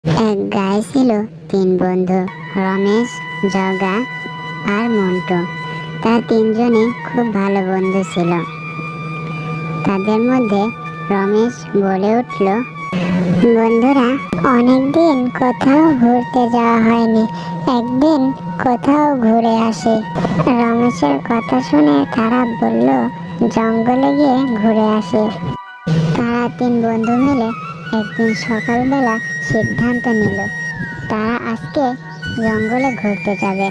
এক গায়ে ছিল তিন বন্ধু, রমেশ, জগা আর মন্টু। তারা তিনজনে খুব ভালো বন্ধু ছিল। তাদের মধ্যে রমেশ বলে উঠল, বন্ধুরা, অনেকদিন কোথাও ঘুরতে যাওয়া হয়নি, একদিন কোথাও ঘুরে আসি। রমেশের কথা শুনে তারা বলল, জঙ্গলে গিয়ে ঘুরে আসি। তারা তিন বন্ধু মিলে একদিন সকালবেলা সিদ্ধান্ত নিল তারা আজকে জঙ্গলে ঘুরতে যাবে।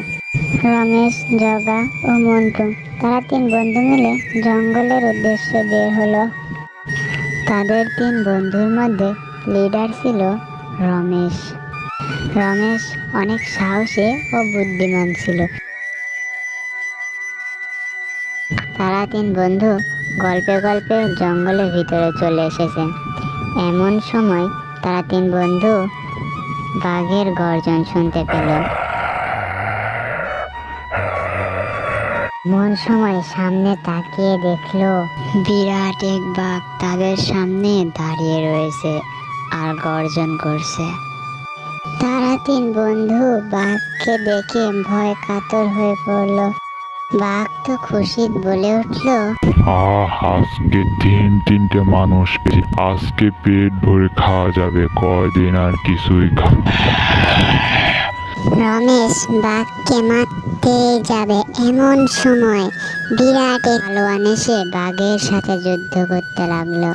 রমেশ, জগা ও মন্টু তারা তিন বন্ধু মিলে জঙ্গলের উদ্দেশ্যে বের হলো। তাদের তিন বন্ধুর মধ্যে লিডার ছিল রমেশ। রমেশ অনেক সাহসী ও বুদ্ধিমান ছিল। তারা তিন বন্ধু গল্পে গল্পে জঙ্গলের ভিতরে চলে এসেছে। এমন সময় তারা তিন বন্ধু বাঘের গর্জন শুনতে পেল। এমন সময় সামনে তাকিয়ে দেখলো বিরাট এক বাঘ তাদের সামনে দাঁড়িয়ে রয়েছে আর গর্জন করছে। তারা তিন বন্ধু বাঘকে দেখে ভয় কাতর হয়ে পড়ল। বাঘ তো খুশি বলে উঠল, আজকে তিনটে মানুষ পেয়েছি, আজকে পেট ভরে খাওয়া যাবে, কয়দিন আর কিছুই রমেশ বাঘকে মারতে যাবে এমন সময় বিরাট এক পালোয়ান এসে বাঘের সাথে যুদ্ধ করতে লাগলো।